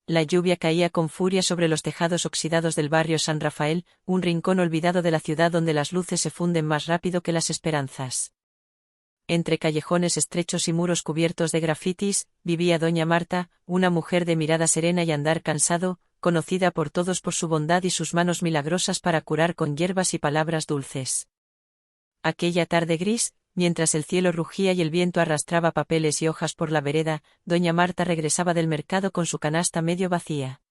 La lluvia caía con furia sobre los tejados oxidados del barrio San Rafael, un rincón olvidado de la ciudad donde las luces se funden más rápido que las esperanzas. Entre callejones estrechos y muros cubiertos de grafitis, vivía doña Marta, una mujer de mirada serena y andar cansado, conocida por todos por su bondad y sus manos milagrosas para curar con hierbas y palabras dulces. Aquella tarde gris, mientras el cielo rugía y el viento arrastraba papeles y hojas por la vereda, doña Marta regresaba del mercado con su canasta medio vacía.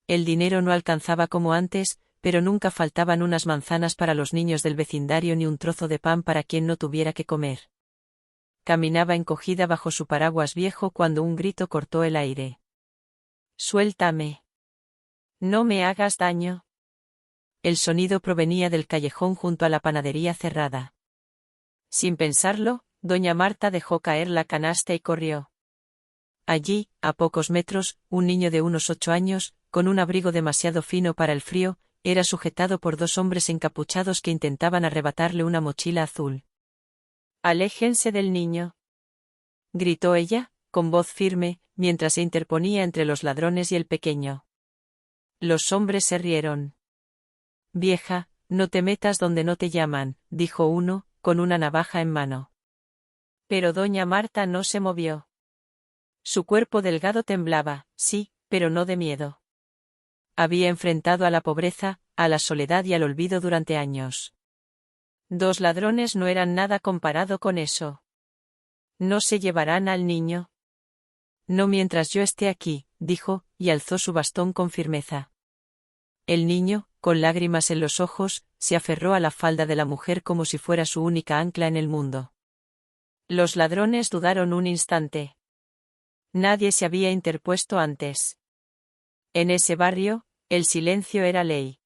El dinero no alcanzaba como antes, pero nunca faltaban unas manzanas para los niños del vecindario ni un trozo de pan para quien no tuviera que comer. Caminaba encogida bajo su paraguas viejo cuando un grito cortó el aire. «¡Suéltame! ¡No me hagas daño!». El sonido provenía del callejón junto a la panadería cerrada. Sin pensarlo, doña Marta dejó caer la canasta y corrió. Allí, a pocos metros, un niño de unos 8 años, con un abrigo demasiado fino para el frío, era sujetado por 2 hombres encapuchados que intentaban arrebatarle una mochila azul. «¡Aléjense del niño!», gritó ella, con voz firme, mientras se interponía entre los ladrones y el pequeño. Los hombres se rieron. «Vieja, no te metas donde no te llaman», dijo uno, con una navaja en mano. Pero doña Marta no se movió. Su cuerpo delgado temblaba, sí, pero no de miedo. Había enfrentado a la pobreza, a la soledad y al olvido durante años. 2 ladrones no eran nada comparado con eso. «¿No se llevarán al niño?». «No mientras yo esté aquí», dijo, y alzó su bastón con firmeza. El niño, con lágrimas en los ojos, se aferró a la falda de la mujer como si fuera su única ancla en el mundo. Los ladrones dudaron un instante. Nadie se había interpuesto antes. En ese barrio, el silencio era ley.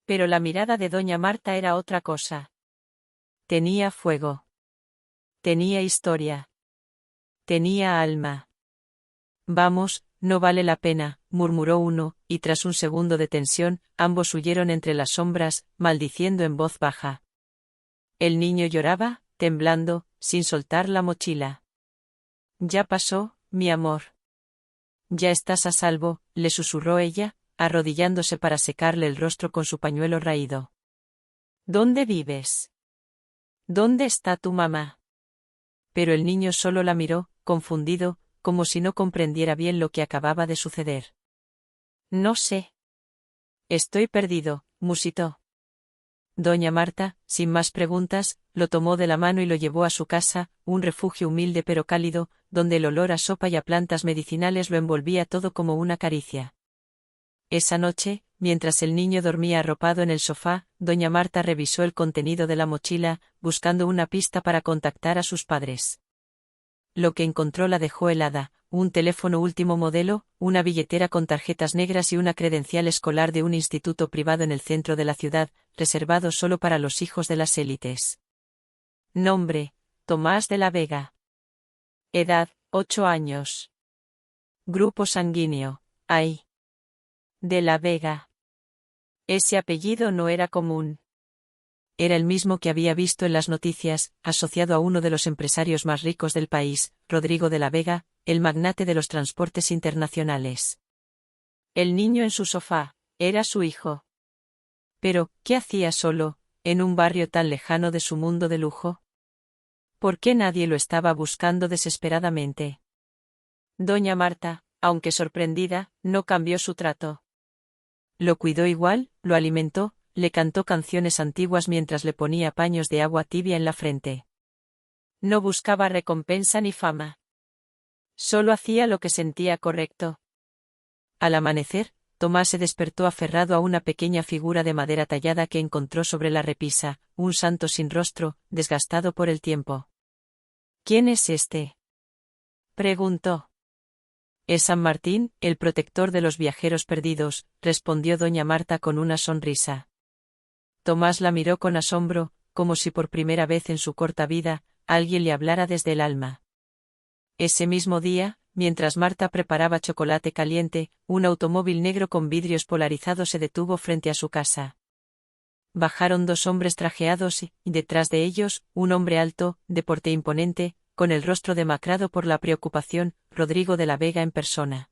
Pero la mirada de doña Marta era otra cosa. Tenía fuego. Tenía historia. Tenía alma. «Vamos, no vale la pena», murmuró uno, y tras un segundo de tensión, ambos huyeron entre las sombras, maldiciendo en voz baja. El niño lloraba, temblando, sin soltar la mochila. «Ya pasó, mi amor. Ya estás a salvo», le susurró ella, arrodillándose para secarle el rostro con su pañuelo raído. «¿Dónde vives? ¿Dónde está tu mamá?». Pero el niño solo la miró, confundido, como si no comprendiera bien lo que acababa de suceder. «No sé. Estoy perdido», musitó. Doña Marta, sin más preguntas, lo tomó de la mano y lo llevó a su casa, un refugio humilde pero cálido, donde el olor a sopa y a plantas medicinales lo envolvía todo como una caricia. Esa noche, mientras el niño dormía arropado en el sofá, doña Marta revisó el contenido de la mochila, buscando una pista para contactar a sus padres. Lo que encontró la dejó helada: un teléfono último modelo, una billetera con tarjetas negras y una credencial escolar de un instituto privado en el centro de la ciudad, reservado solo para los hijos de las élites. Nombre: Tomás de la Vega. Edad: 8 años. Grupo sanguíneo: A. de la Vega. Ese apellido no era común. Era el mismo que había visto en las noticias, asociado a uno de los empresarios más ricos del país, Rodrigo de la Vega, el magnate de los transportes internacionales. El niño en su sofá, era su hijo. Pero, ¿qué hacía solo, en un barrio tan lejano de su mundo de lujo? ¿Por qué nadie lo estaba buscando desesperadamente? Doña Marta, aunque sorprendida, no cambió su trato. Lo cuidó igual, lo alimentó, le cantó canciones antiguas mientras le ponía paños de agua tibia en la frente. No buscaba recompensa ni fama. Solo hacía lo que sentía correcto. Al amanecer, Tomás se despertó aferrado a una pequeña figura de madera tallada que encontró sobre la repisa, un santo sin rostro, desgastado por el tiempo. «¿Quién es este?», preguntó. «Es San Martín, el protector de los viajeros perdidos», respondió doña Marta con una sonrisa. Tomás la miró con asombro, como si por primera vez en su corta vida, alguien le hablara desde el alma. Ese mismo día, mientras Marta preparaba chocolate caliente, un automóvil negro con vidrios polarizados se detuvo frente a su casa. Bajaron 2 hombres trajeados y, detrás de ellos, un hombre alto, de porte imponente, con el rostro demacrado por la preocupación, Rodrigo de la Vega en persona.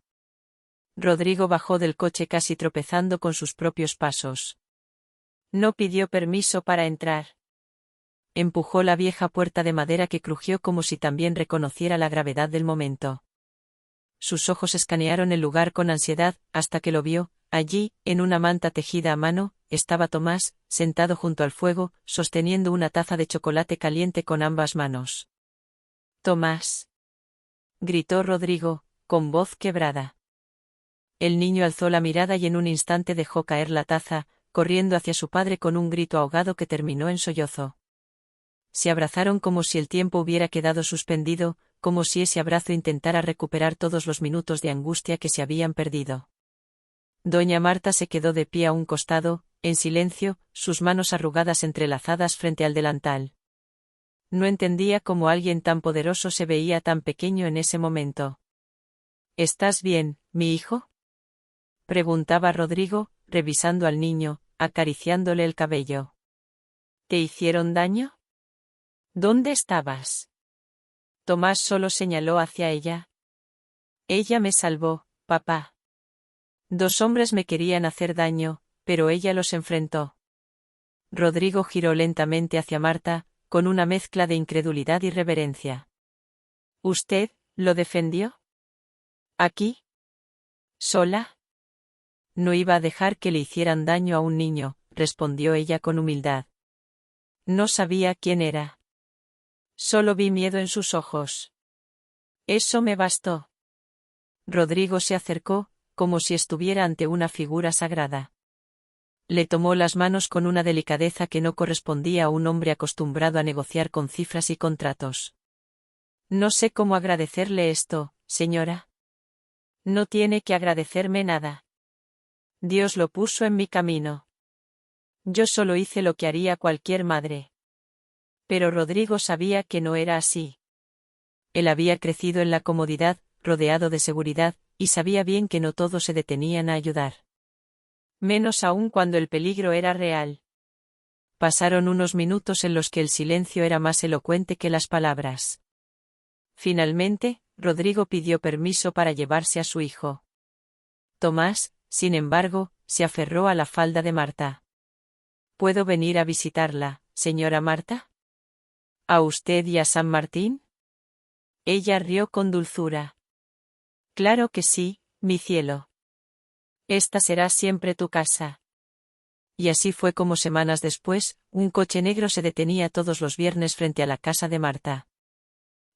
Rodrigo bajó del coche casi tropezando con sus propios pasos. No pidió permiso para entrar. Empujó la vieja puerta de madera que crujió como si también reconociera la gravedad del momento. Sus ojos escanearon el lugar con ansiedad, hasta que lo vio. Allí, en una manta tejida a mano, estaba Tomás, sentado junto al fuego, sosteniendo una taza de chocolate caliente con ambas manos. «Tomás», gritó Rodrigo, con voz quebrada. El niño alzó la mirada y en un instante dejó caer la taza, corriendo hacia su padre con un grito ahogado que terminó en sollozo. Se abrazaron como si el tiempo hubiera quedado suspendido, como si ese abrazo intentara recuperar todos los minutos de angustia que se habían perdido. Doña Marta se quedó de pie a un costado, en silencio, sus manos arrugadas entrelazadas frente al delantal. No entendía cómo alguien tan poderoso se veía tan pequeño en ese momento. «¿Estás bien, mi hijo?», preguntaba Rodrigo, revisando al niño, acariciándole el cabello. «¿Te hicieron daño? ¿Dónde estabas?». Tomás solo señaló hacia ella. «Ella me salvó, papá. 2 hombres me querían hacer daño, pero ella los enfrentó». Rodrigo giró lentamente hacia Marta, con una mezcla de incredulidad y reverencia. «¿Usted lo defendió? ¿Aquí? ¿Sola?». «No iba a dejar que le hicieran daño a un niño», respondió ella con humildad. «No sabía quién era. Solo vi miedo en sus ojos. Eso me bastó». Rodrigo se acercó, como si estuviera ante una figura sagrada. Le tomó las manos con una delicadeza que no correspondía a un hombre acostumbrado a negociar con cifras y contratos. «No sé cómo agradecerle esto, señora». «No tiene que agradecerme nada. Dios lo puso en mi camino. Yo solo hice lo que haría cualquier madre». Pero Rodrigo sabía que no era así. Él había crecido en la comodidad, rodeado de seguridad, y sabía bien que no todos se detenían a ayudar. Menos aún cuando el peligro era real. Pasaron unos minutos en los que el silencio era más elocuente que las palabras. Finalmente, Rodrigo pidió permiso para llevarse a su hijo. Tomás, sin embargo, se aferró a la falda de Marta. «¿Puedo venir a visitarla, señora Marta? ¿A usted y a San Martín?». Ella rió con dulzura. «Claro que sí, mi cielo. Esta será siempre tu casa». Y así fue como semanas después, un coche negro se detenía todos los viernes frente a la casa de Marta.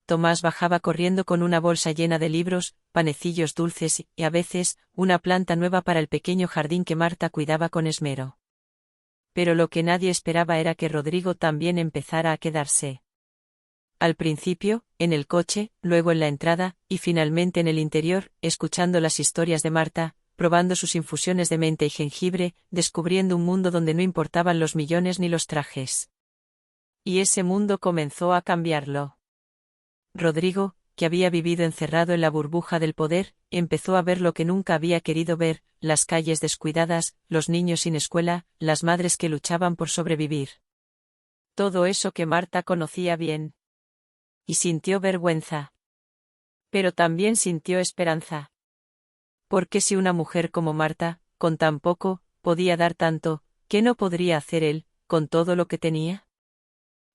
Tomás bajaba corriendo con una bolsa llena de libros, panecillos dulces y, a veces, una planta nueva para el pequeño jardín que Marta cuidaba con esmero. Pero lo que nadie esperaba era que Rodrigo también empezara a quedarse. Al principio, en el coche, luego en la entrada, y finalmente en el interior, escuchando las historias de Marta, probando sus infusiones de menta y jengibre, descubriendo un mundo donde no importaban los millones ni los trajes. Y ese mundo comenzó a cambiarlo. Rodrigo, que había vivido encerrado en la burbuja del poder, empezó a ver lo que nunca había querido ver: las calles descuidadas, los niños sin escuela, las madres que luchaban por sobrevivir. Todo eso que Marta conocía bien. Y sintió vergüenza. Pero también sintió esperanza. Porque si una mujer como Marta, con tan poco, podía dar tanto, ¿qué no podría hacer él, con todo lo que tenía?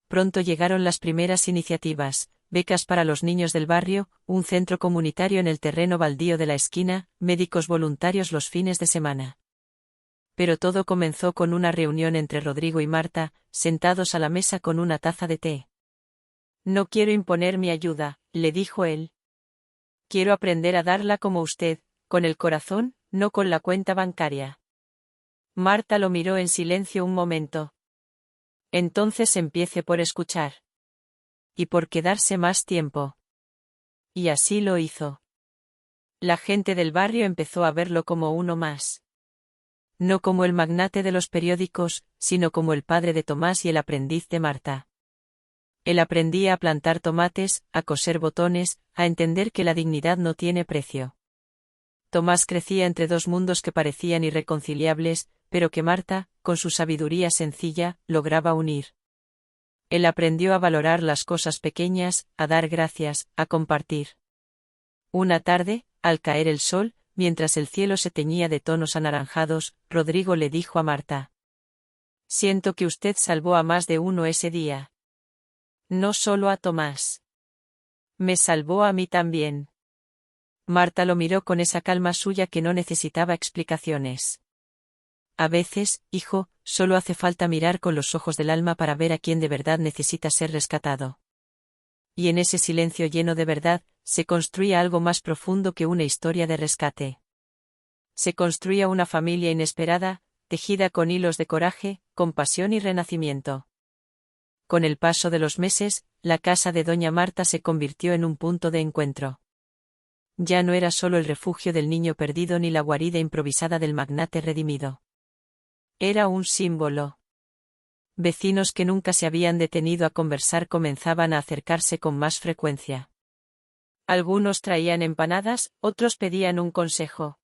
Pronto llegaron las primeras iniciativas: becas para los niños del barrio, un centro comunitario en el terreno baldío de la esquina, médicos voluntarios los fines de semana. Pero todo comenzó con una reunión entre Rodrigo y Marta, sentados a la mesa con una taza de té. «No quiero imponer mi ayuda», le dijo él. «Quiero aprender a darla como usted, con el corazón, no con la cuenta bancaria». Marta lo miró en silencio un momento. «Entonces empiece por escuchar. Y por quedarse más tiempo». Y así lo hizo. La gente del barrio empezó a verlo como uno más. No como el magnate de los periódicos, sino como el padre de Tomás y el aprendiz de Marta. Él aprendía a plantar tomates, a coser botones, a entender que la dignidad no tiene precio. Tomás crecía entre 2 mundos que parecían irreconciliables, pero que Marta, con su sabiduría sencilla, lograba unir. Él aprendió a valorar las cosas pequeñas, a dar gracias, a compartir. Una tarde, al caer el sol, mientras el cielo se teñía de tonos anaranjados, Rodrigo le dijo a Marta: «Siento que usted salvó a más de uno ese día. No solo a Tomás. Me salvó a mí también». Marta lo miró con esa calma suya que no necesitaba explicaciones. A veces, hijo, solo hace falta mirar con los ojos del alma para ver a quién de verdad necesita ser rescatado. Y en ese silencio lleno de verdad, se construía algo más profundo que una historia de rescate. Se construía una familia inesperada, tejida con hilos de coraje, compasión y renacimiento. Con el paso de los meses, la casa de doña Marta se convirtió en un punto de encuentro. Ya no era solo el refugio del niño perdido ni la guarida improvisada del magnate redimido. Era un símbolo. Vecinos que nunca se habían detenido a conversar comenzaban a acercarse con más frecuencia. Algunos traían empanadas, otros pedían un consejo.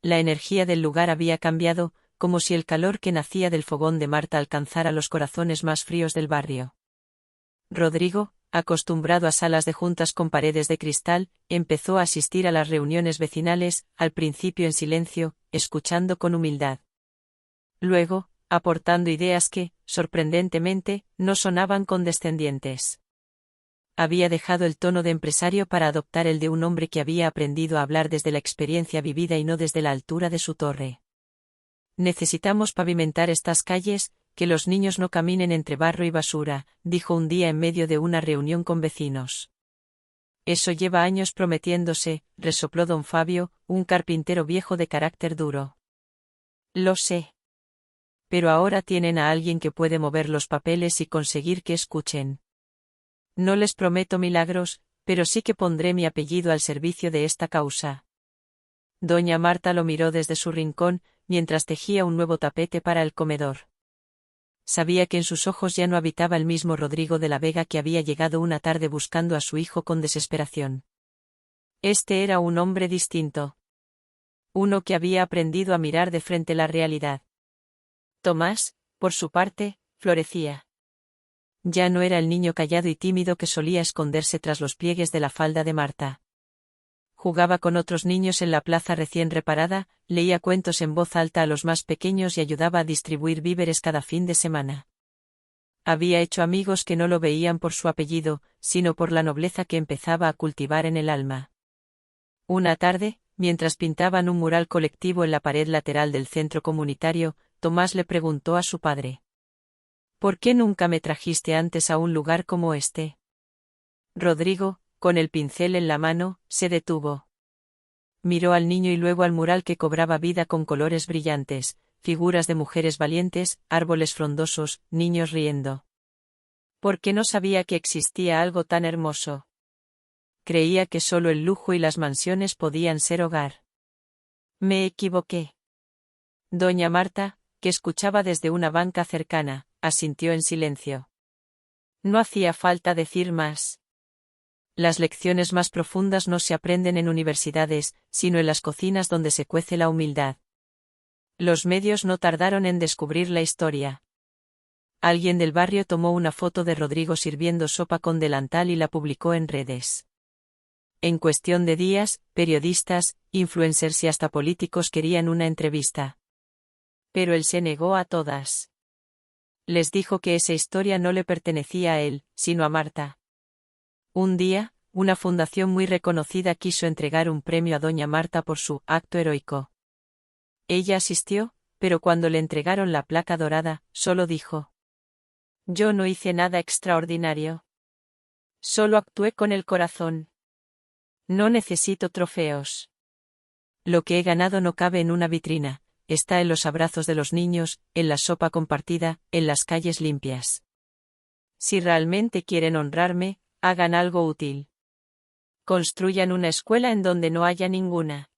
La energía del lugar había cambiado, como si el calor que nacía del fogón de Marta alcanzara los corazones más fríos del barrio. Rodrigo, acostumbrado a salas de juntas con paredes de cristal, empezó a asistir a las reuniones vecinales, al principio en silencio, escuchando con humildad. Luego, aportando ideas que, sorprendentemente, no sonaban condescendientes. Había dejado el tono de empresario para adoptar el de un hombre que había aprendido a hablar desde la experiencia vivida y no desde la altura de su torre. «Necesitamos pavimentar estas calles, que los niños no caminen entre barro y basura», dijo un día en medio de una reunión con vecinos. «Eso lleva años prometiéndose», resopló don Fabio, un carpintero viejo de carácter duro. «Lo sé. Pero ahora tienen a alguien que puede mover los papeles y conseguir que escuchen. No les prometo milagros, pero sí que pondré mi apellido al servicio de esta causa». Doña Marta lo miró desde su rincón, mientras tejía un nuevo tapete para el comedor. Sabía que en sus ojos ya no habitaba el mismo Rodrigo de la Vega que había llegado una tarde buscando a su hijo con desesperación. Este era un hombre distinto. Uno que había aprendido a mirar de frente la realidad. Tomás, por su parte, florecía. Ya no era el niño callado y tímido que solía esconderse tras los pliegues de la falda de Marta. Jugaba con otros niños en la plaza recién reparada, leía cuentos en voz alta a los más pequeños y ayudaba a distribuir víveres cada fin de semana. Había hecho amigos que no lo veían por su apellido, sino por la nobleza que empezaba a cultivar en el alma. Una tarde, mientras pintaban un mural colectivo en la pared lateral del centro comunitario, Tomás le preguntó a su padre: «¿Por qué nunca me trajiste antes a un lugar como este?». Rodrigo, con el pincel en la mano, se detuvo. Miró al niño y luego al mural que cobraba vida con colores brillantes, figuras de mujeres valientes, árboles frondosos, niños riendo. Porque no sabía que existía algo tan hermoso. Creía que solo el lujo y las mansiones podían ser hogar. Me equivoqué. Doña Marta, que escuchaba desde una banca cercana, asintió en silencio. No hacía falta decir más. Las lecciones más profundas no se aprenden en universidades, sino en las cocinas donde se cuece la humildad. Los medios no tardaron en descubrir la historia. Alguien del barrio tomó una foto de Rodrigo sirviendo sopa con delantal y la publicó en redes. En cuestión de días, periodistas, influencers y hasta políticos querían una entrevista. Pero él se negó a todas. Les dijo que esa historia no le pertenecía a él, sino a Marta. Un día, una fundación muy reconocida quiso entregar un premio a doña Marta por su acto heroico. Ella asistió, pero cuando le entregaron la placa dorada, solo dijo: «Yo no hice nada extraordinario. Solo actué con el corazón. No necesito trofeos. Lo que he ganado no cabe en una vitrina, está en los abrazos de los niños, en la sopa compartida, en las calles limpias. Si realmente quieren honrarme, hagan algo útil. Construyan una escuela en donde no haya ninguna».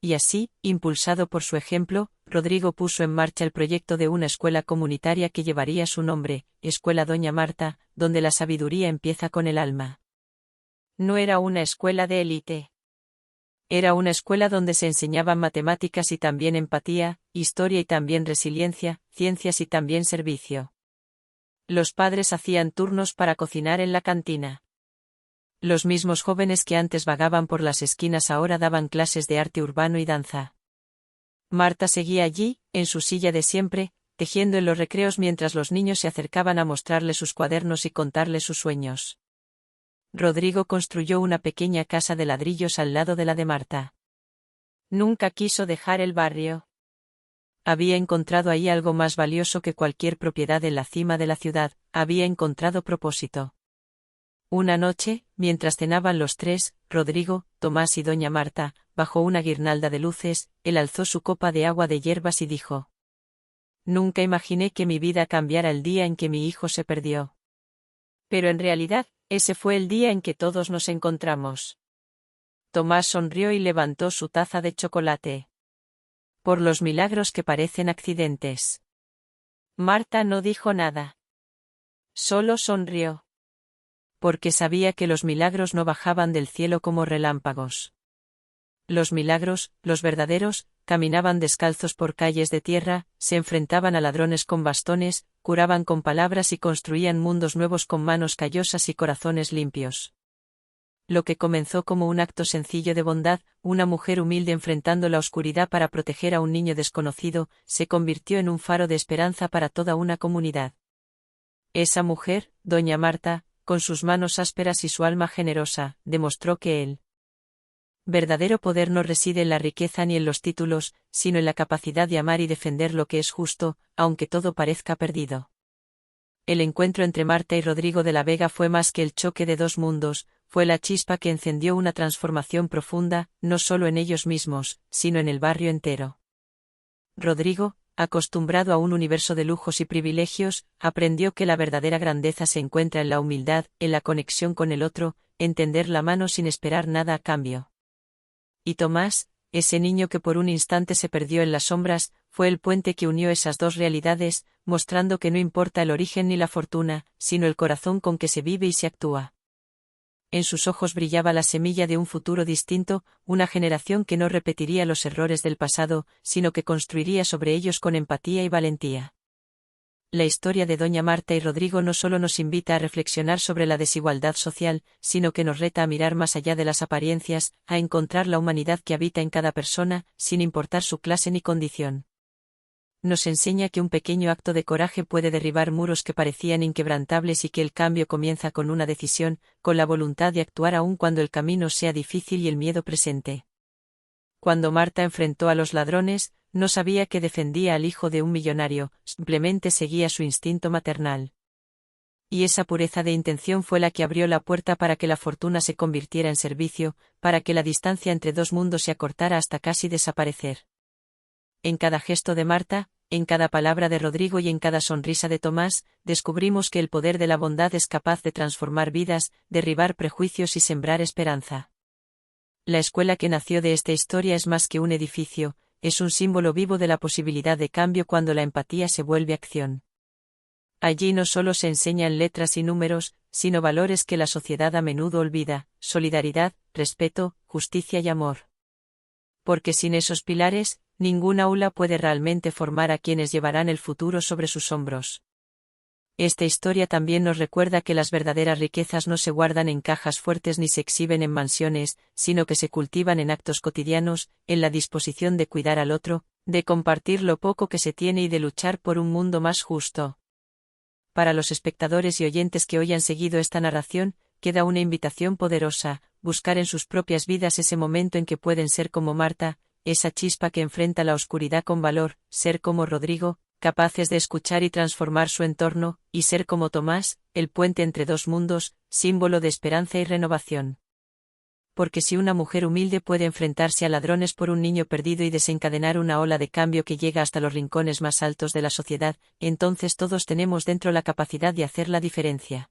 Y así, impulsado por su ejemplo, Rodrigo puso en marcha el proyecto de una escuela comunitaria que llevaría su nombre, Escuela Doña Marta, donde la sabiduría empieza con el alma. No era una escuela de élite. Era una escuela donde se enseñaban matemáticas y también empatía, historia y también resiliencia, ciencias y también servicio. Los padres hacían turnos para cocinar en la cantina. Los mismos jóvenes que antes vagaban por las esquinas ahora daban clases de arte urbano y danza. Marta seguía allí, en su silla de siempre, tejiendo en los recreos mientras los niños se acercaban a mostrarle sus cuadernos y contarle sus sueños. Rodrigo construyó una pequeña casa de ladrillos al lado de la de Marta. Nunca quiso dejar el barrio. Había encontrado ahí algo más valioso que cualquier propiedad en la cima de la ciudad, había encontrado propósito. Una noche, mientras cenaban los tres, Rodrigo, Tomás y doña Marta, bajo una guirnalda de luces, él alzó su copa de agua de hierbas y dijo: «Nunca imaginé que mi vida cambiara el día en que mi hijo se perdió. Pero en realidad, ese fue el día en que todos nos encontramos». Tomás sonrió y levantó su taza de chocolate. «Por los milagros que parecen accidentes». Marta no dijo nada. Solo sonrió. Porque sabía que los milagros no bajaban del cielo como relámpagos. Los milagros, los verdaderos, caminaban descalzos por calles de tierra, se enfrentaban a ladrones con bastones, curaban con palabras y construían mundos nuevos con manos callosas y corazones limpios. Lo que comenzó como un acto sencillo de bondad, una mujer humilde enfrentando la oscuridad para proteger a un niño desconocido, se convirtió en un faro de esperanza para toda una comunidad. Esa mujer, doña Marta, con sus manos ásperas y su alma generosa, demostró que el verdadero poder no reside en la riqueza ni en los títulos, sino en la capacidad de amar y defender lo que es justo, aunque todo parezca perdido. El encuentro entre Marta y Rodrigo de la Vega fue más que el choque de dos mundos, fue la chispa que encendió una transformación profunda, no solo en ellos mismos, sino en el barrio entero. Rodrigo, acostumbrado a un universo de lujos y privilegios, aprendió que la verdadera grandeza se encuentra en la humildad, en la conexión con el otro, en tender la mano sin esperar nada a cambio. Y Tomás, ese niño que por un instante se perdió en las sombras, fue el puente que unió esas dos realidades, mostrando que no importa el origen ni la fortuna, sino el corazón con que se vive y se actúa. En sus ojos brillaba la semilla de un futuro distinto, una generación que no repetiría los errores del pasado, sino que construiría sobre ellos con empatía y valentía. La historia de doña Marta y Rodrigo no solo nos invita a reflexionar sobre la desigualdad social, sino que nos reta a mirar más allá de las apariencias, a encontrar la humanidad que habita en cada persona, sin importar su clase ni condición. Nos enseña que un pequeño acto de coraje puede derribar muros que parecían inquebrantables y que el cambio comienza con una decisión, con la voluntad de actuar aun cuando el camino sea difícil y el miedo presente. Cuando Marta enfrentó a los ladrones, no sabía que defendía al hijo de un millonario, simplemente seguía su instinto maternal. Y esa pureza de intención fue la que abrió la puerta para que la fortuna se convirtiera en servicio, para que la distancia entre dos mundos se acortara hasta casi desaparecer. En cada gesto de Marta, en cada palabra de Rodrigo y en cada sonrisa de Tomás, descubrimos que el poder de la bondad es capaz de transformar vidas, derribar prejuicios y sembrar esperanza. La escuela que nació de esta historia es más que un edificio, es un símbolo vivo de la posibilidad de cambio cuando la empatía se vuelve acción. Allí no solo se enseñan letras y números, sino valores que la sociedad a menudo olvida: solidaridad, respeto, justicia y amor. Porque sin esos pilares, ningún aula puede realmente formar a quienes llevarán el futuro sobre sus hombros. Esta historia también nos recuerda que las verdaderas riquezas no se guardan en cajas fuertes ni se exhiben en mansiones, sino que se cultivan en actos cotidianos, en la disposición de cuidar al otro, de compartir lo poco que se tiene y de luchar por un mundo más justo. Para los espectadores y oyentes que hoy han seguido esta narración, queda una invitación poderosa: buscar en sus propias vidas ese momento en que pueden ser como Marta, esa chispa que enfrenta la oscuridad con valor, ser como Rodrigo, capaces de escuchar y transformar su entorno, y ser como Tomás, el puente entre dos mundos, símbolo de esperanza y renovación. Porque si una mujer humilde puede enfrentarse a ladrones por un niño perdido y desencadenar una ola de cambio que llega hasta los rincones más altos de la sociedad, entonces todos tenemos dentro la capacidad de hacer la diferencia.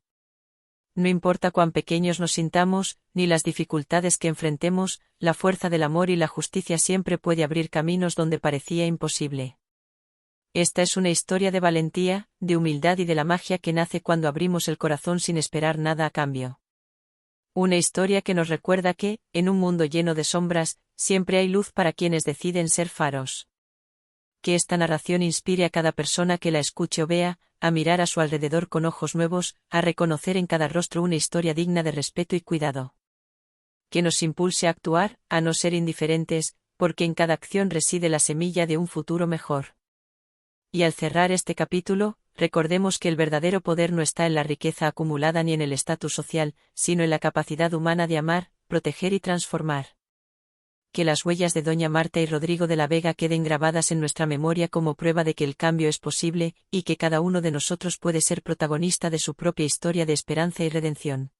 No importa cuán pequeños nos sintamos, ni las dificultades que enfrentemos, la fuerza del amor y la justicia siempre puede abrir caminos donde parecía imposible. Esta es una historia de valentía, de humildad y de la magia que nace cuando abrimos el corazón sin esperar nada a cambio. Una historia que nos recuerda que, en un mundo lleno de sombras, siempre hay luz para quienes deciden ser faros. Que esta narración inspire a cada persona que la escuche o vea, a mirar a su alrededor con ojos nuevos, a reconocer en cada rostro una historia digna de respeto y cuidado. Que nos impulse a actuar, a no ser indiferentes, porque en cada acción reside la semilla de un futuro mejor. Y al cerrar este capítulo, recordemos que el verdadero poder no está en la riqueza acumulada ni en el estatus social, sino en la capacidad humana de amar, proteger y transformar. Que las huellas de doña Marta y Rodrigo de la Vega queden grabadas en nuestra memoria como prueba de que el cambio es posible, y que cada uno de nosotros puede ser protagonista de su propia historia de esperanza y redención.